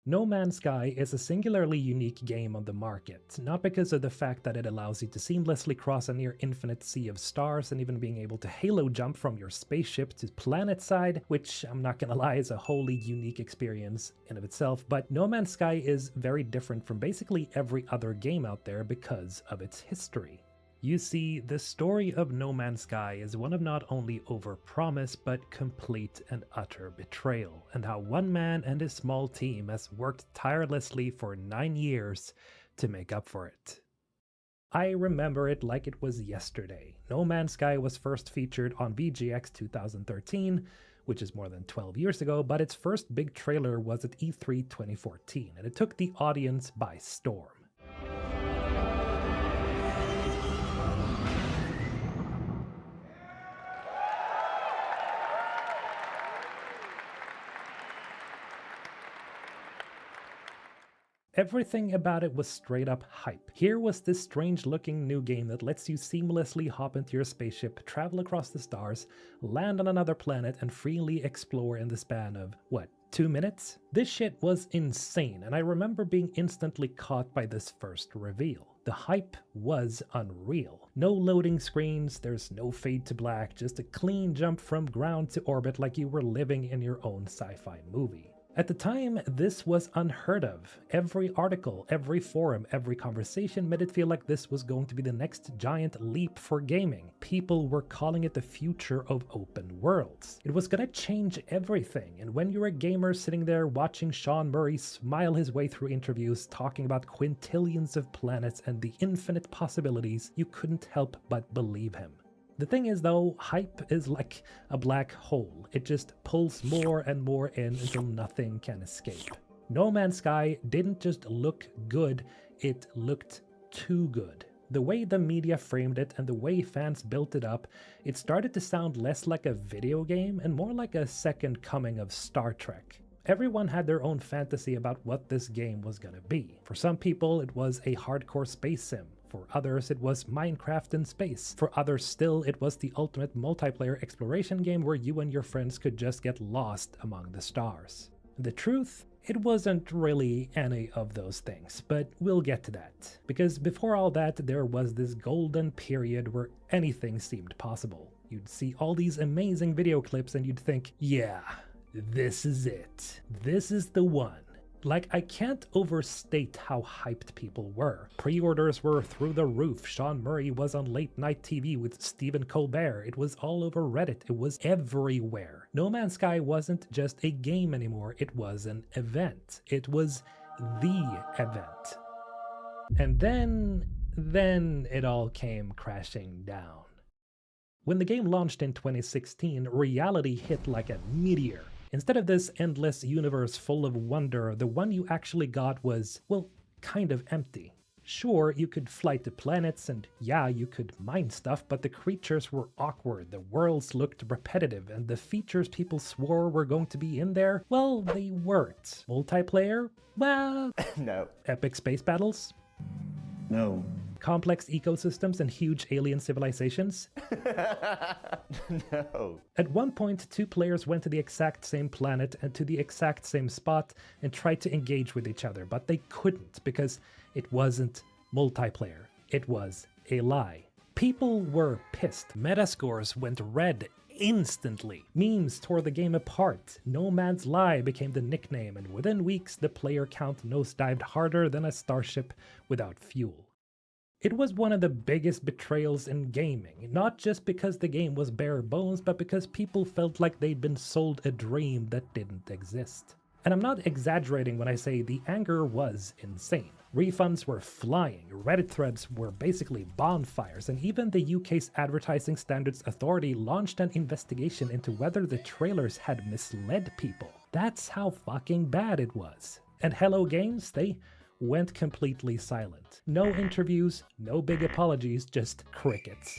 No Man's Sky is a singularly unique game on the market, not because of the fact that it allows you to seamlessly cross a near infinite sea of stars and even being able to halo jump from your spaceship to planet side, which I'm not gonna lie is a wholly unique experience in of itself, but No Man's Sky is very different from basically every other game out there because of its history. You see, the story of No Man's Sky is one of not only overpromise, but complete and utter betrayal, and how one man and his small team has worked tirelessly for 9 years to make up for it. I remember it like it was yesterday. No Man's Sky was first featured on VGX 2013, which is more than 12 years ago, but its first big trailer was at E3 2014, and it took the audience by storm. Everything about it was straight up hype. Here was this strange looking new game that lets you seamlessly hop into your spaceship, travel across the stars, land on another planet, and freely explore in the span of, what, 2 minutes? This shit was insane, and I remember being instantly caught by this first reveal. The hype was unreal. No loading screens, there's no fade to black, just a clean jump from ground to orbit like you were living in your own sci-fi movie. At the time, this was unheard of. Every article, every forum, every conversation made it feel like this was going to be the next giant leap for gaming. People were calling it the future of open worlds. It was gonna change everything, and when you're a gamer sitting there watching Sean Murray smile his way through interviews talking about quintillions of planets and the infinite possibilities, you couldn't help but believe him. The thing is though, hype is like a black hole. It just pulls more and more in until nothing can escape. No Man's Sky didn't just look good, it looked too good. The way the media framed it and the way fans built it up, it started to sound less like a video game and more like a second coming of Star Trek. Everyone had their own fantasy about what this game was gonna be. For some people, it was a hardcore space sim. For others, it was Minecraft in space. For others still, it was the ultimate multiplayer exploration game where you and your friends could just get lost among the stars. The truth? It wasn't really any of those things, but we'll get to that. Because before all that, there was this golden period where anything seemed possible. You'd see all these amazing video clips and you'd think, yeah, this is it. This is the one. Like, I can't overstate how hyped people were. Pre-orders were through the roof. Sean Murray was on late night TV with Stephen Colbert. It was all over Reddit. It was everywhere. No Man's Sky wasn't just a game anymore. It was an event. It was the event. And then it all came crashing down. When the game launched in 2016, reality hit like a meteor. Instead of this endless universe full of wonder, the one you actually got was, well, kind of empty. Sure, you could fly to planets and yeah, you could mine stuff, but the creatures were awkward, the worlds looked repetitive, and the features people swore were going to be in there, well, they weren't. Multiplayer? Well, no. Epic space battles? No. Complex ecosystems and huge alien civilizations? No. At one point, 2 players went to the exact same planet and to the exact same spot and tried to engage with each other, but they couldn't because it wasn't multiplayer. It was a lie. People were pissed. Metascores went red instantly. Memes tore the game apart. No Man's Lie became the nickname, and within weeks, the player count nosedived harder than a starship without fuel. It was one of the biggest betrayals in gaming, not just because the game was bare bones, but because people felt like they'd been sold a dream that didn't exist. And I'm not exaggerating when I say the anger was insane. Refunds were flying, Reddit threads were basically bonfires, and even the UK's Advertising Standards Authority launched an investigation into whether the trailers had misled people. That's how fucking bad it was. And Hello Games, they went completely silent. No interviews, no big apologies, just crickets.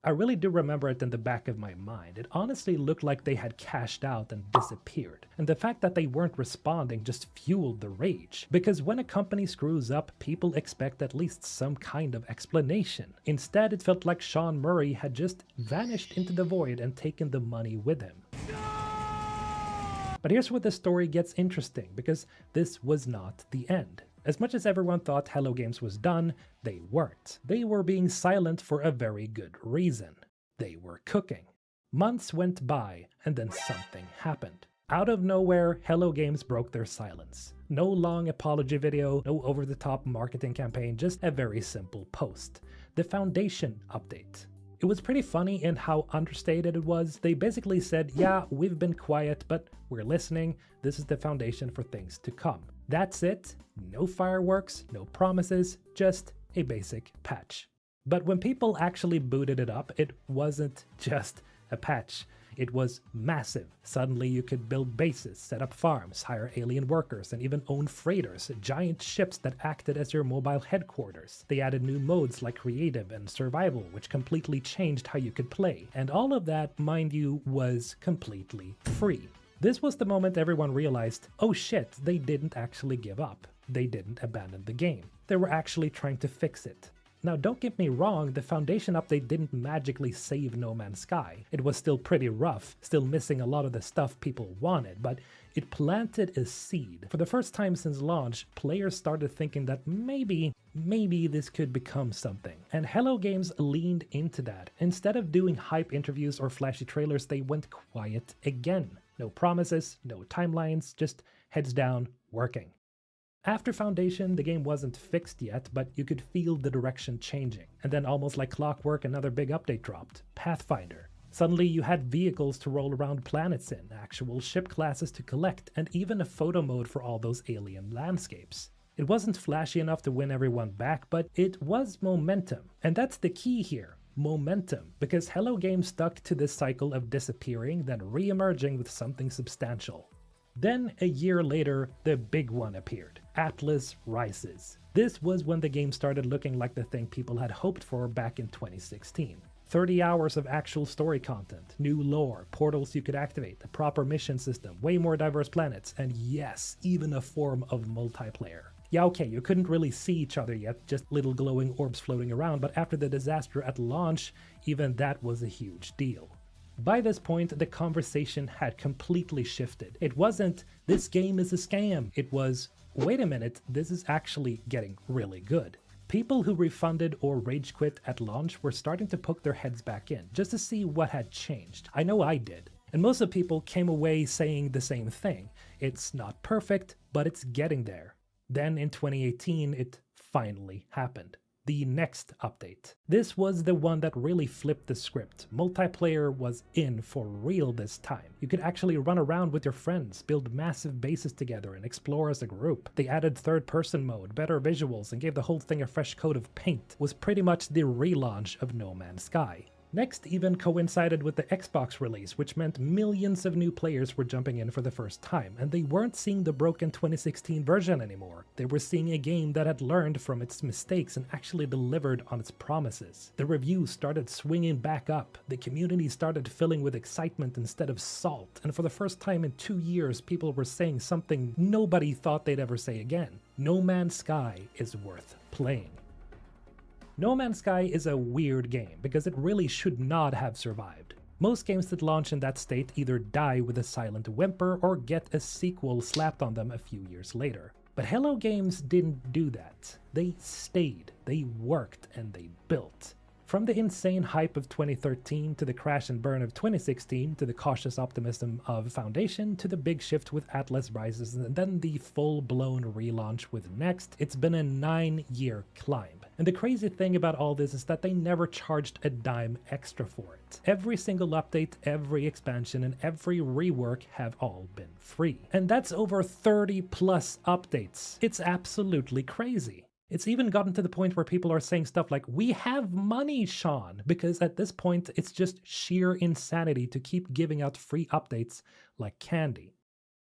I really do remember it in the back of my mind. It honestly looked like they had cashed out and disappeared. And the fact that they weren't responding just fueled the rage. Because when a company screws up, people expect at least some kind of explanation. Instead, it felt like Sean Murray had just vanished into the void and taken the money with him. But here's where the story gets interesting, because this was not the end. As much as everyone thought Hello Games was done, they weren't. They were being silent for a very good reason. They were cooking. Months went by, and then something happened. Out of nowhere, Hello Games broke their silence. No long apology video, no over-the-top marketing campaign, just a very simple post. The Foundation update. It was pretty funny in how understated it was. They basically said, yeah, we've been quiet, but we're listening. This is the foundation for things to come. That's it. No fireworks, no promises, just a basic patch. But when people actually booted it up, it wasn't just a patch. It was massive. Suddenly you could build bases, set up farms, hire alien workers, and even own freighters, giant ships that acted as your mobile headquarters. They added new modes like creative and survival, which completely changed how you could play. And all of that, mind you, was completely free. This was the moment everyone realized, oh shit, they didn't actually give up. They didn't abandon the game. They were actually trying to fix it. Now don't get me wrong, the Foundation update didn't magically save No Man's Sky. It was still pretty rough, still missing a lot of the stuff people wanted, but it planted a seed. For the first time since launch, players started thinking that maybe this could become something. And Hello Games leaned into that. Instead of doing hype interviews or flashy trailers, they went quiet again. No promises, no timelines, just heads down, working. After Foundation, the game wasn't fixed yet, but you could feel the direction changing. And then almost like clockwork, another big update dropped, Pathfinder. Suddenly you had vehicles to roll around planets in, actual ship classes to collect, and even a photo mode for all those alien landscapes. It wasn't flashy enough to win everyone back, but it was momentum. And that's the key here. Momentum, because Hello Games stuck to this cycle of disappearing, then re-emerging with something substantial. Then, a year later, the big one appeared, Atlas Rises. This was when the game started looking like the thing people had hoped for back in 2016. 30 hours of actual story content, new lore, portals you could activate, a proper mission system, way more diverse planets, and yes, even a form of multiplayer. Yeah, okay, you couldn't really see each other yet, just little glowing orbs floating around, but after the disaster at launch, even that was a huge deal. By this point, the conversation had completely shifted. It wasn't, this game is a scam. It was, wait a minute, this is actually getting really good. People who refunded or rage quit at launch were starting to poke their heads back in, just to see what had changed. I know I did. And most of the people came away saying the same thing. It's not perfect, but it's getting there. Then in 2018, it finally happened. The next update. This was the one that really flipped the script. Multiplayer was in for real this time. You could actually run around with your friends, build massive bases together, and explore as a group. They added third-person mode, better visuals, and gave the whole thing a fresh coat of paint. It was pretty much the relaunch of No Man's Sky. Next even coincided with the Xbox release, which meant millions of new players were jumping in for the first time, and they weren't seeing the broken 2016 version anymore. They were seeing a game that had learned from its mistakes and actually delivered on its promises. The reviews started swinging back up, the community started filling with excitement instead of salt, and for the first time in 2 years, people were saying something nobody thought they'd ever say again. No Man's Sky is worth playing. No Man's Sky is a weird game, because it really should not have survived. Most games that launch in that state either die with a silent whimper or get a sequel slapped on them a few years later. But Hello Games didn't do that. They stayed, they worked, and they built. From the insane hype of 2013 to the crash and burn of 2016 to the cautious optimism of Foundation to the big shift with Atlas Rises and then the full-blown relaunch with Next, it's been a 9-year climb. And the crazy thing about all this is that they never charged a dime extra for it. Every single update, every expansion, and every rework have all been free. And that's over 30 plus updates. It's absolutely crazy. It's even gotten to the point where people are saying stuff like, we have money, Sean, because at this point it's just sheer insanity to keep giving out free updates like candy.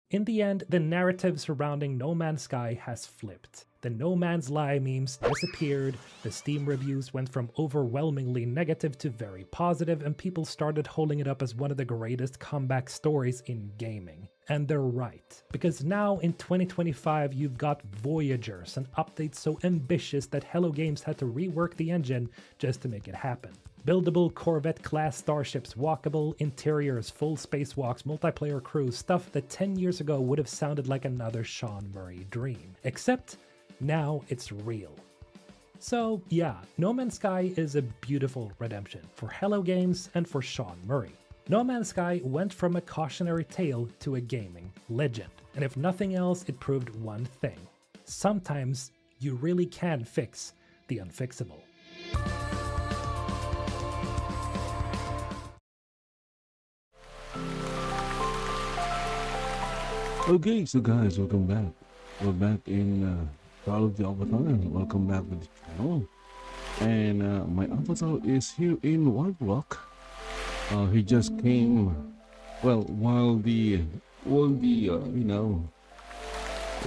In the end, the narrative surrounding No Man's Sky has flipped. The No Man's Lie memes disappeared, the Steam reviews went from overwhelmingly negative to very positive, and people started holding it up as one of the greatest comeback stories in gaming. And they're right, because now in 2025 you've got Voyagers, an update so ambitious that Hello Games had to rework the engine just to make it happen. Buildable Corvette-class starships, walkable interiors, full spacewalks, multiplayer crews, stuff that 10 years ago would have sounded like another Sean Murray dream. Except, now it's real. So yeah, No Man's Sky is a beautiful redemption for Hello Games and for Sean Murray. No Man's Sky went from a cautionary tale to a gaming legend. And if nothing else, it proved one thing. Sometimes you really can fix the unfixable. Okay, so guys, welcome back. We're back in Shroud of the Avatar. Welcome back to the channel. And my avatar is here in White Rock. He just came, well, while the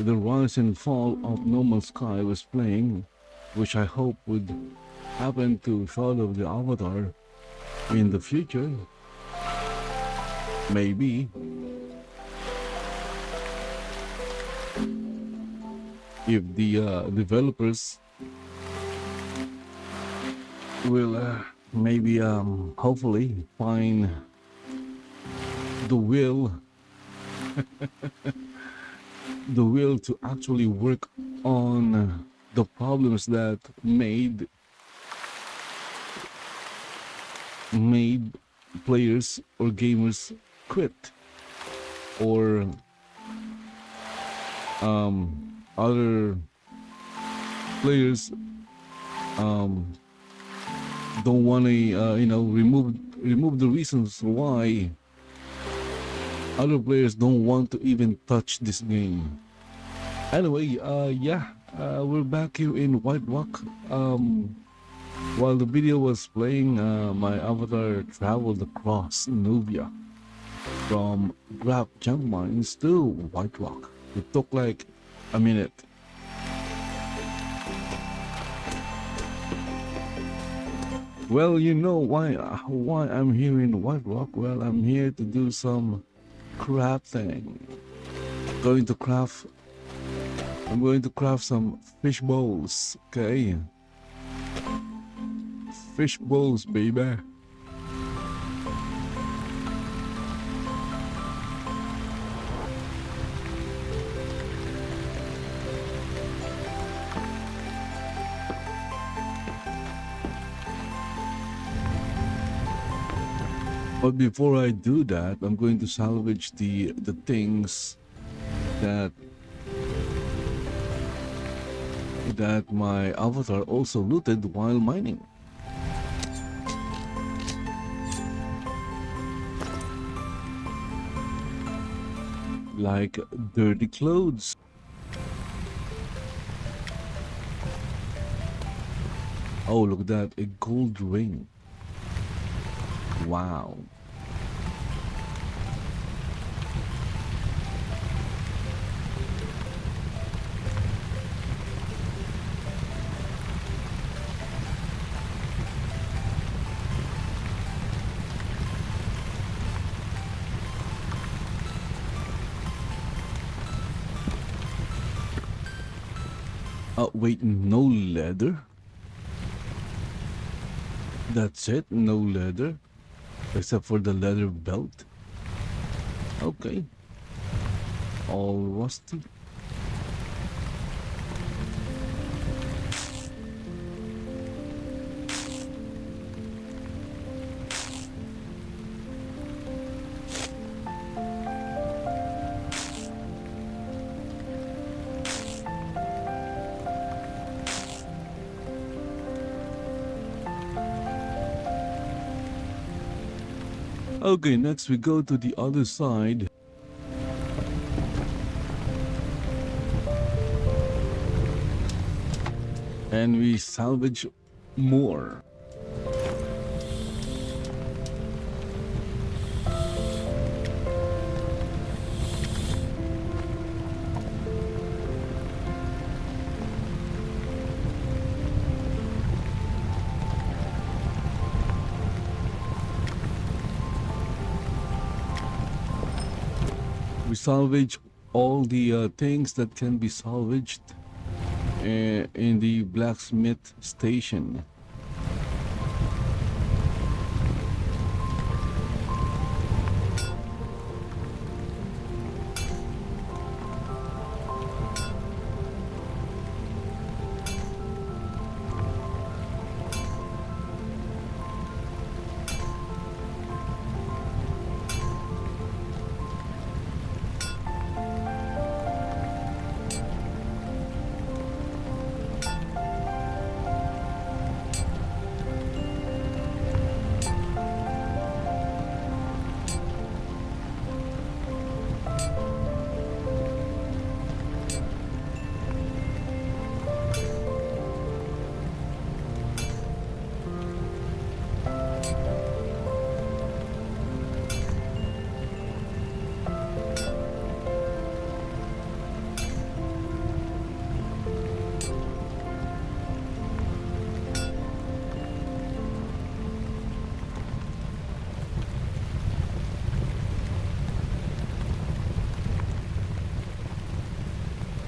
rise and fall of No Man's Sky was playing, which I hope would happen to Shroud of the Avatar in the future. Maybe. If the developers will maybe hopefully find the will the will to actually work on the problems that made players or gamers quit, or other players don't want to remove the reasons why other players don't want to even touch this game. Anyway, we're back here in White Rock. While the video was playing, my avatar traveled across Nubia from Graf Junk Mines to White Rock. It took like a minute. Well, you know why I'm here in White Rock. Well, I'm here to do some crafting. I'm going to craft some fish bowls. Okay, fish bowls, baby. But before I do that, I'm going to salvage the things that my avatar also looted while mining. Like dirty clothes. Oh, look at that, a gold ring. Wow. Wait, no leather? That's it, no leather? Except for the leather belt? Okay. All rusty. Okay, next we go to the other side. And we salvage more. We salvage all the things that can be salvaged in the blacksmith station.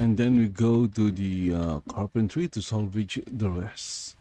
And then we go to the carpentry to salvage the rest.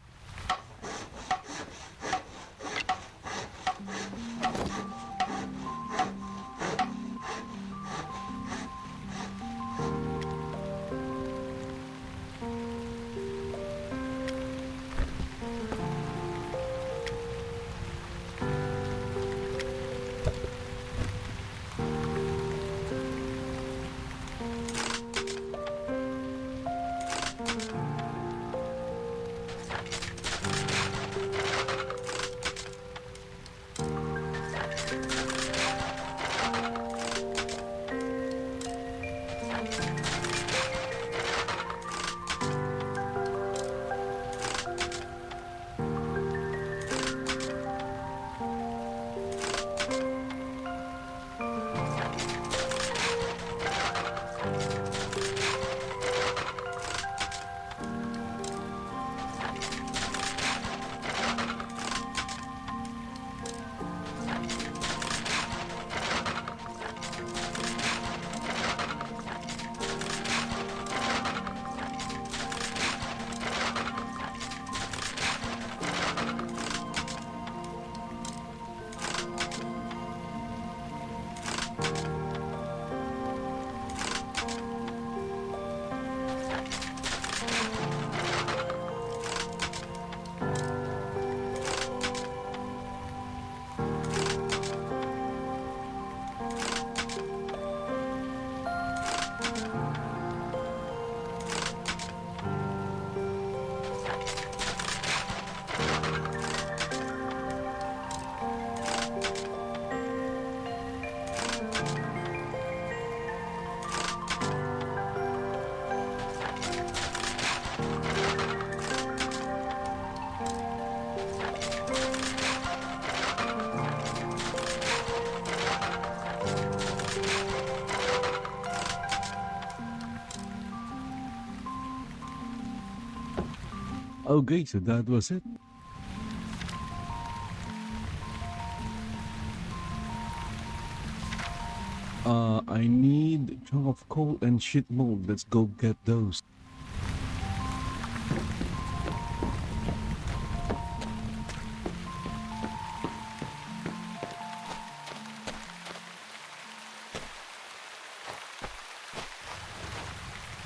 Okay, so that was it. I need a chunk of coal and shit mold. Let's go get those.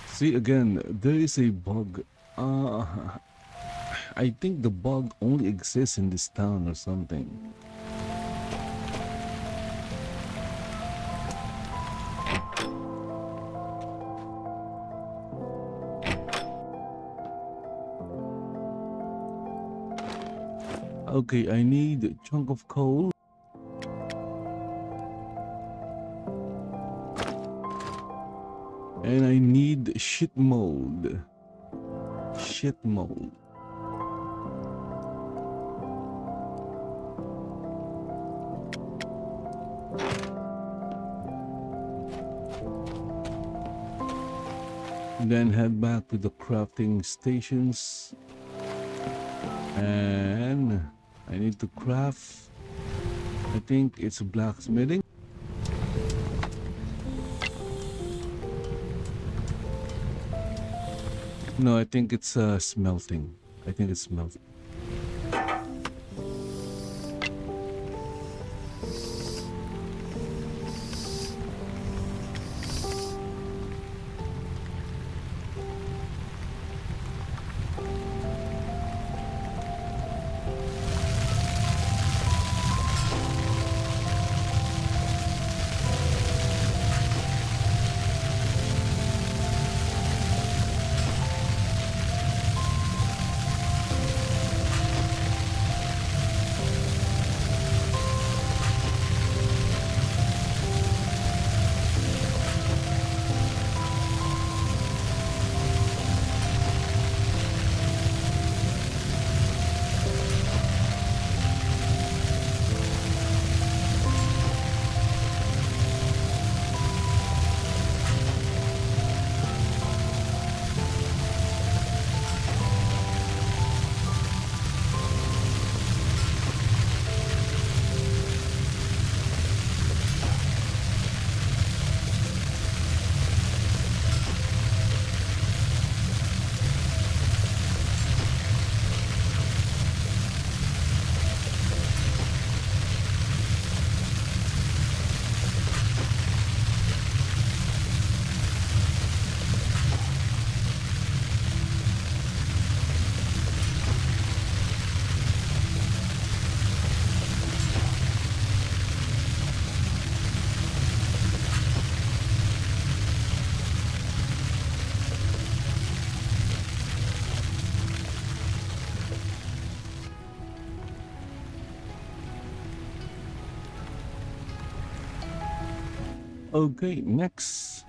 See, again, there is a bug. I think the bug only exists in this town or something. Okay, I need a chunk of coal. And I need shit mold. Shit mold. Then head back to the crafting stations. And I need to craft. I think it's blacksmithing. No, I think it's smelting. I think it's smelting. Okay, next.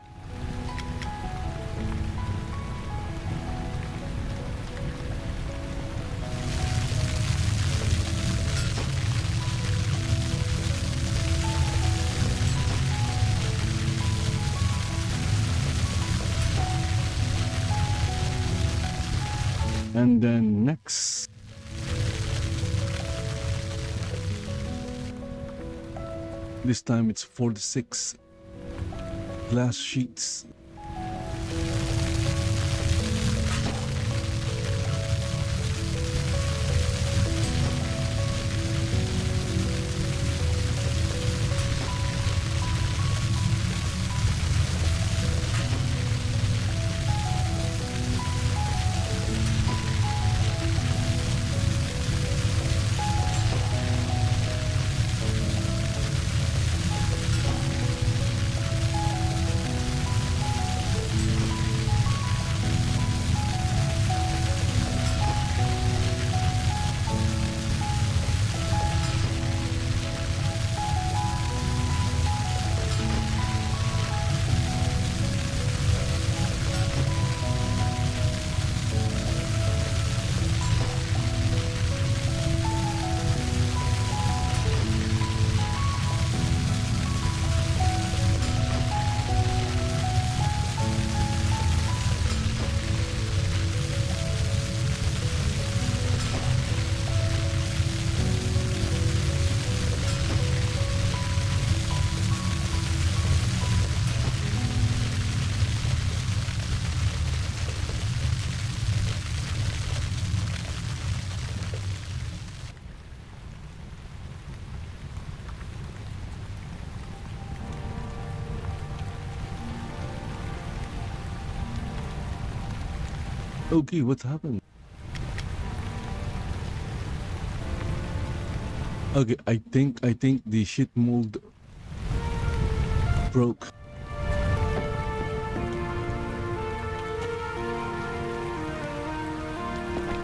And then next. This time it's 46 glass sheets. Okay, what happened? Okay, I think the shit mold broke.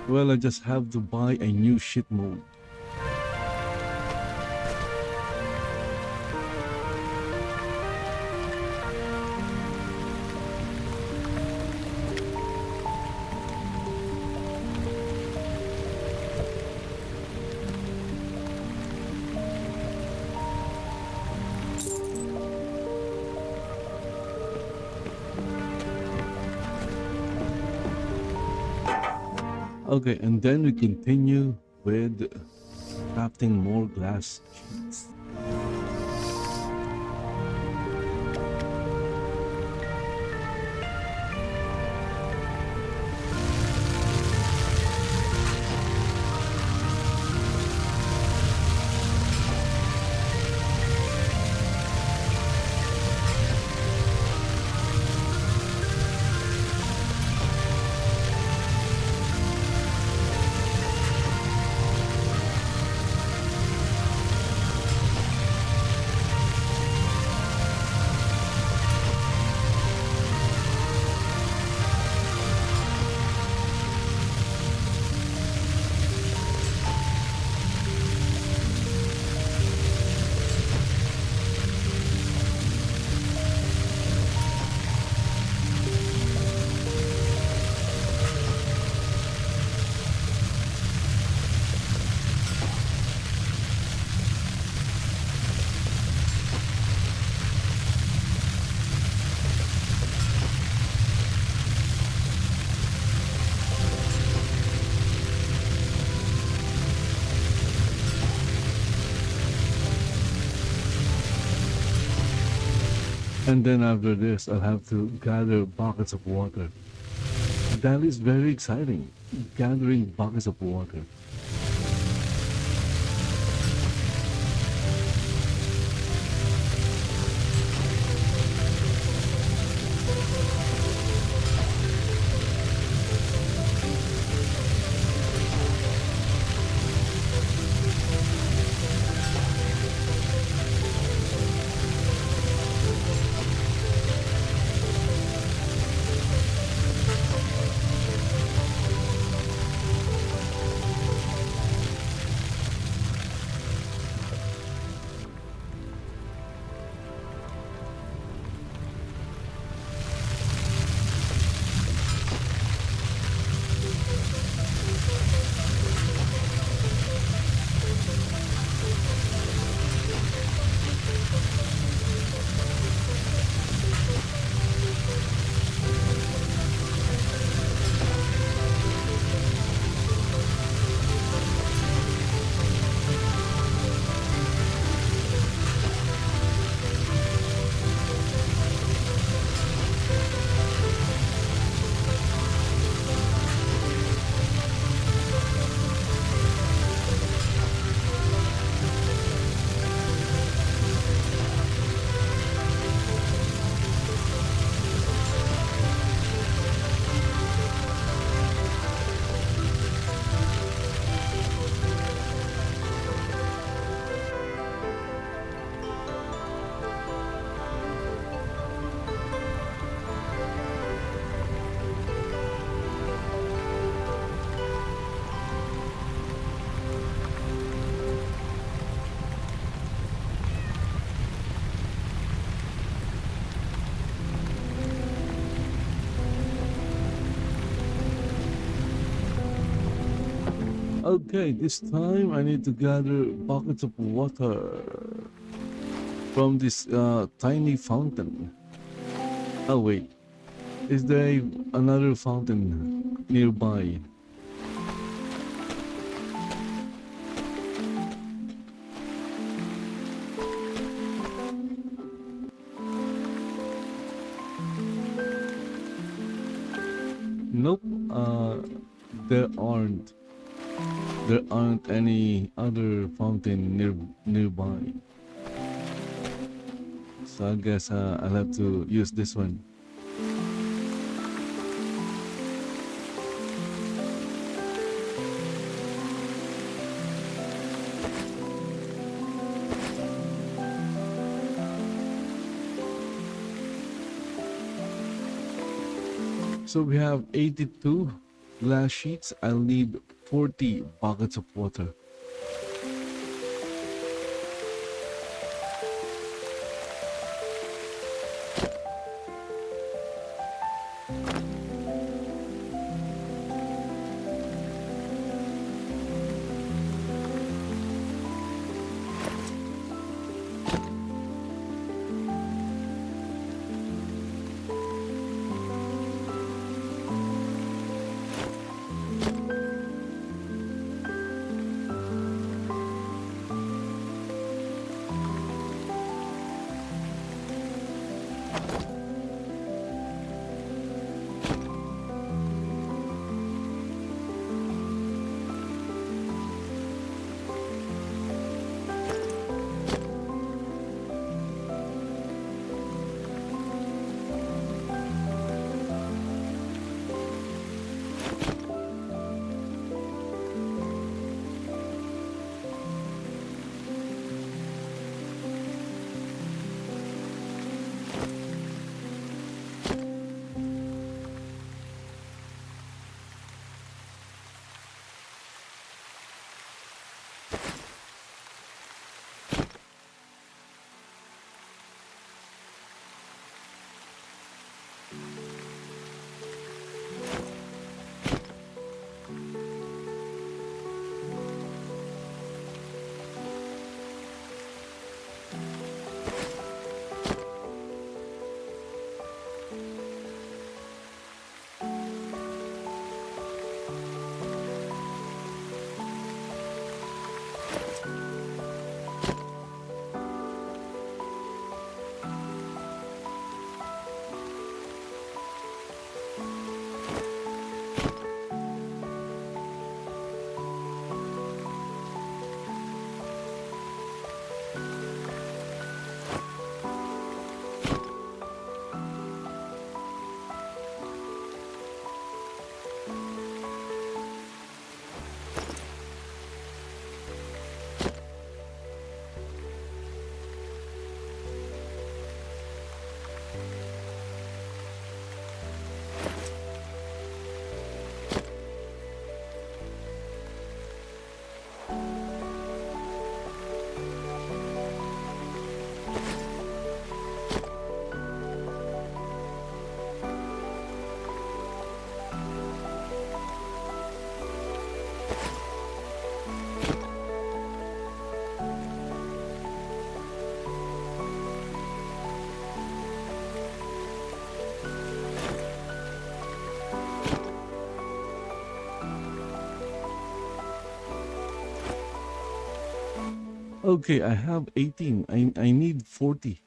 Well, I just have to buy a new shit mold. Okay, and then we continue with crafting more glass sheets. And then after this, I'll have to gather buckets of water. That is very exciting, gathering buckets of water. Okay, this time I need to gather buckets of water from this tiny fountain. Oh wait, is there another fountain nearby? Nope, there aren't. There aren't any other fountain nearby. So I guess I'll have to use this one. So we have 82 glass sheets. I'll need 40 buckets of water. Okay, I have 18. I need 40.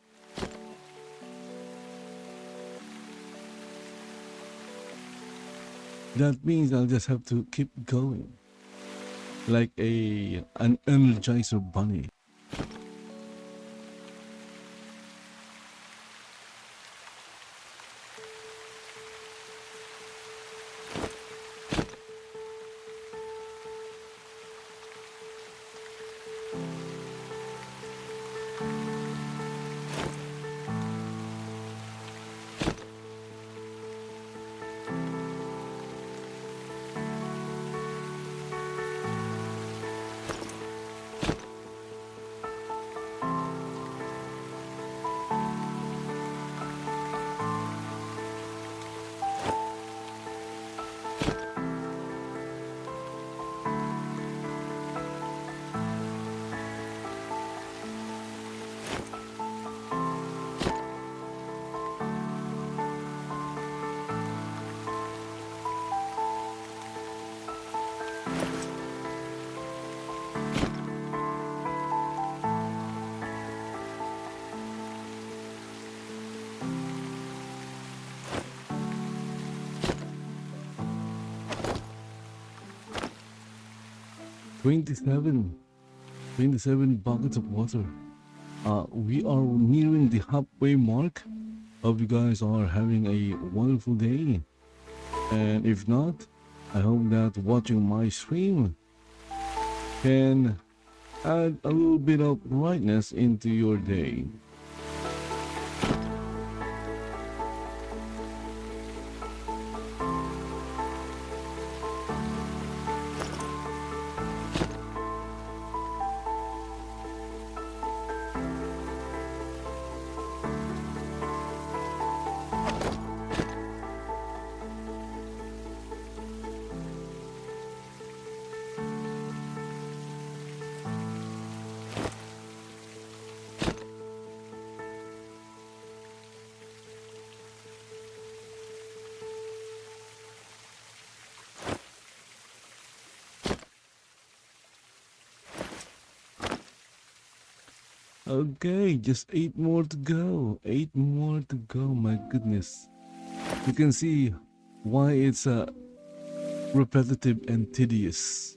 That means I'll just have to keep going. Like an energizer bunny. 27. 27 buckets of water. We are nearing the halfway mark. Hope you guys are having a wonderful day. And if not, I hope that watching my stream can add a little bit of brightness into your day. Okay, just 8 more to go. 8 more to go, my goodness. You can see why it's repetitive and tedious.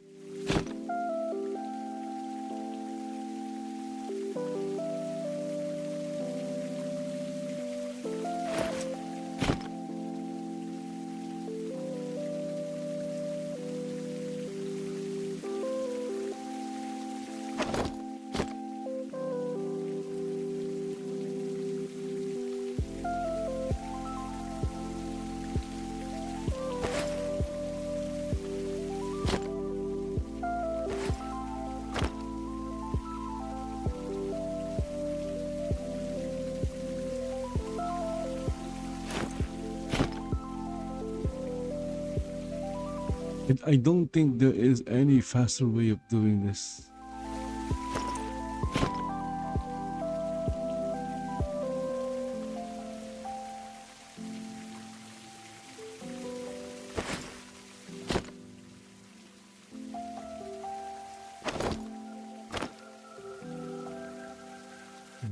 And I don't think there is any faster way of doing this.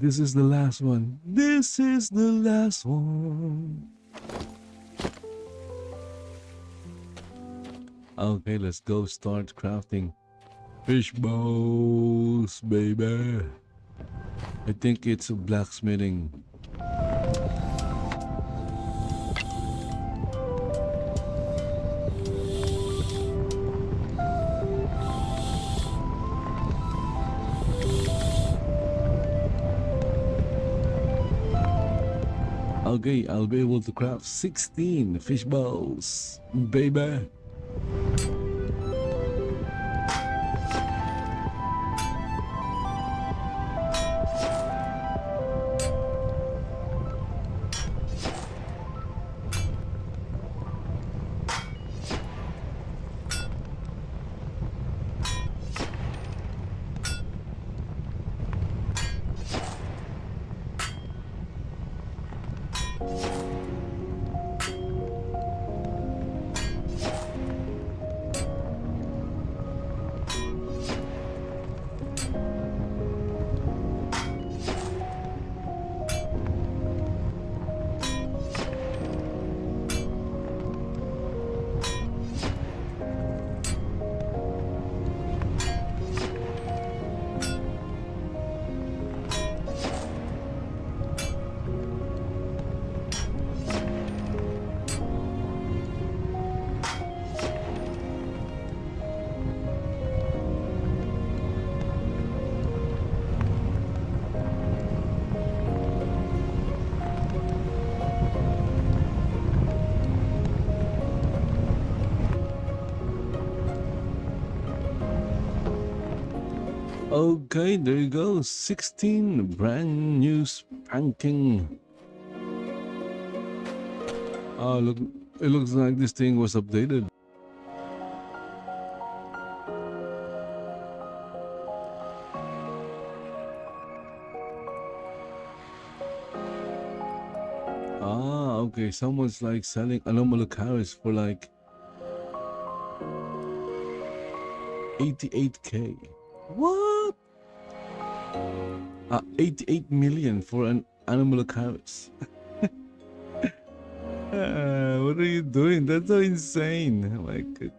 This is the last one. This is the last one. Okay, let's go start crafting fish bowls, baby. I think it's blacksmithing. Okay, I'll be able to craft 16 fish bowls, baby. Okay, there you go. 16 brand new spanking. Oh, look, it looks like this thing was updated. Ah, okay, someone's like selling anomalous carrots for like 88k. What? 88 million for an animal carrots. What are you doing? That's so insane. Oh my god.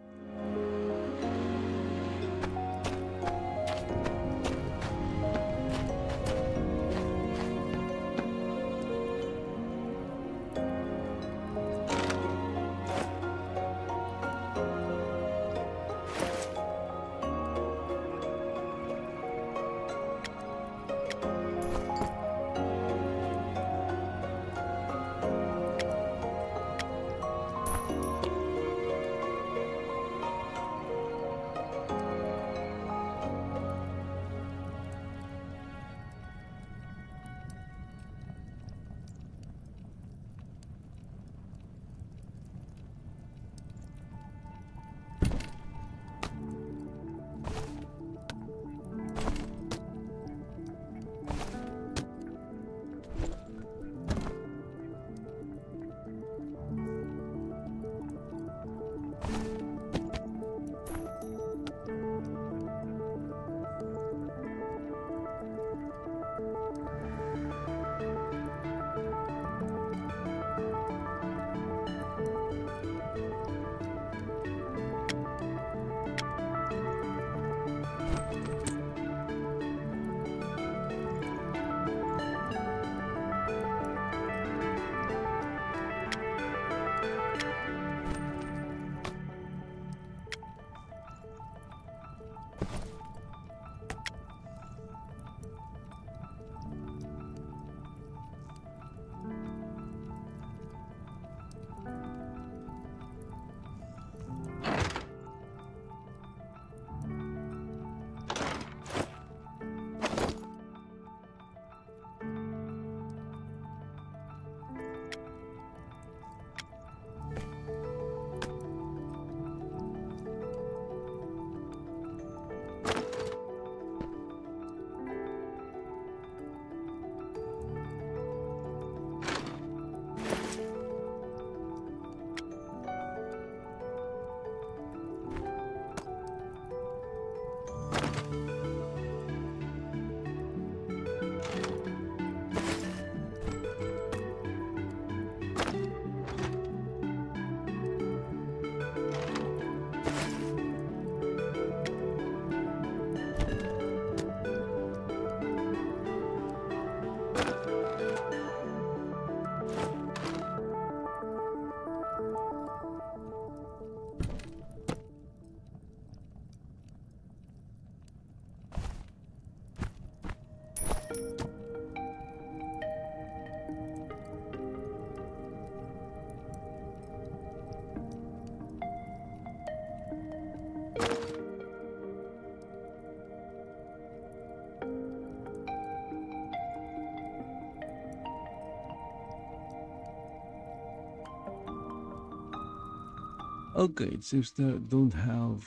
Okay, it seems that don't have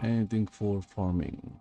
anything for farming.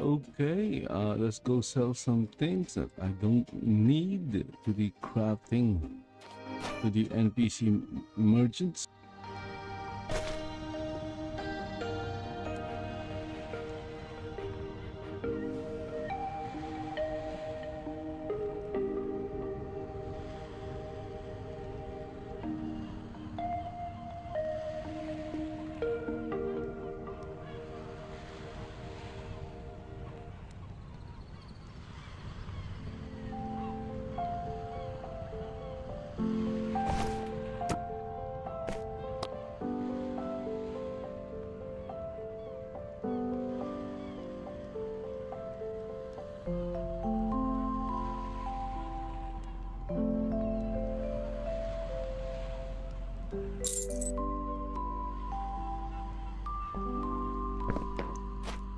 Okay, let's go sell some things that I don't need to the crafting, to the NPC merchants.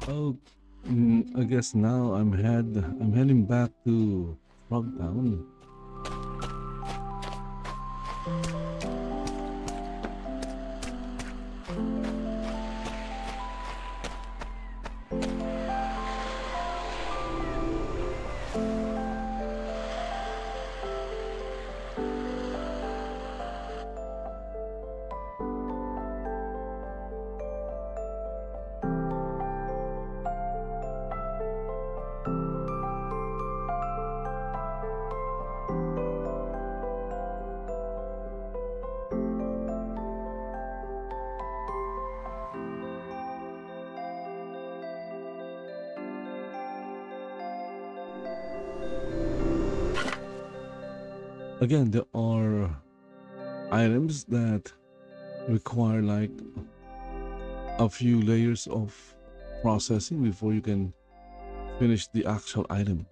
Oh, I guess now I'm heading back to Frogtown. Again, there are items that require like a few layers of processing before you can finish the actual item.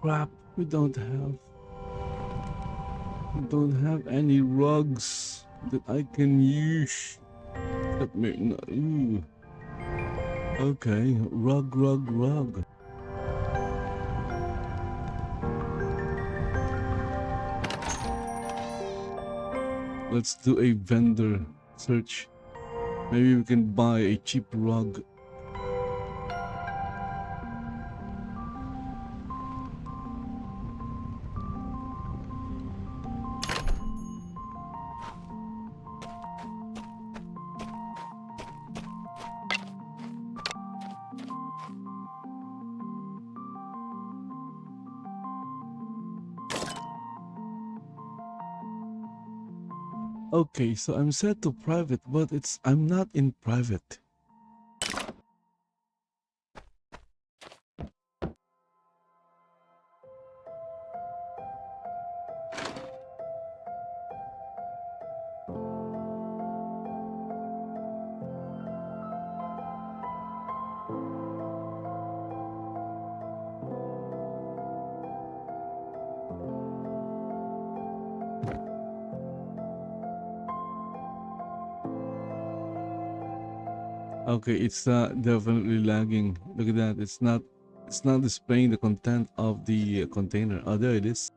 Crap, we don't have any rugs that I can use. Ooh. Okay, rug. Let's do a vendor search. Maybe we can buy a cheap rug. Okay, so I'm set to private, but I'm not in private. Okay, it's definitely lagging. Look at that. It's not displaying the content of the container. Oh, there it is.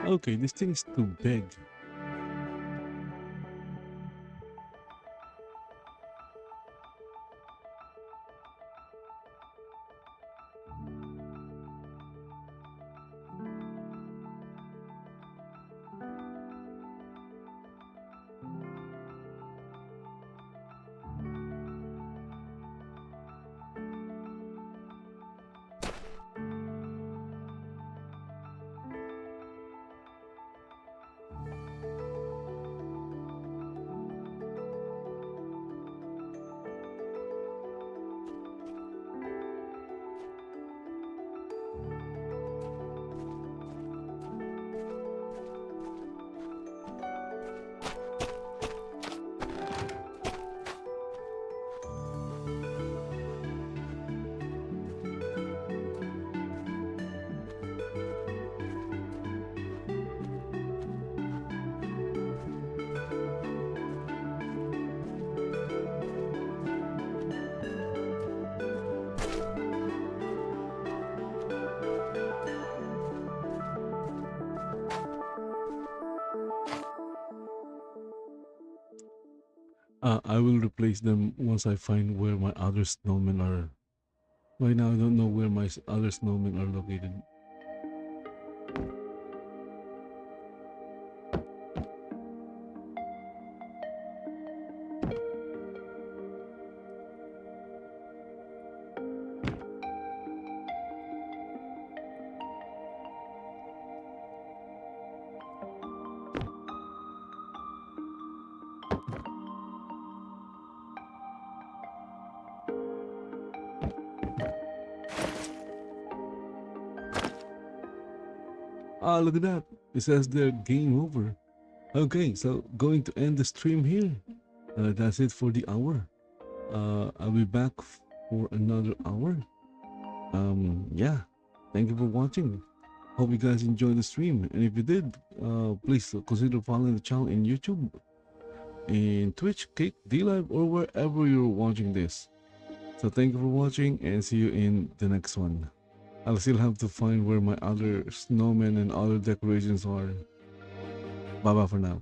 Okay, this thing is too big. I will replace them once I find where my other snowmen are. Right now, I don't know where my other snowmen are located. Ah, look at that. It says there game over. Okay, so going to end the stream here. That's it for the hour. I'll be back for another hour. Yeah. Thank you for watching. Hope you guys enjoyed the stream. And if you did, please consider following the channel in YouTube, in Twitch, Kick, D-Live, or wherever you're watching this. So thank you for watching and see you in the next one. I'll still have to find where my other snowmen and other decorations are. Bye bye for now.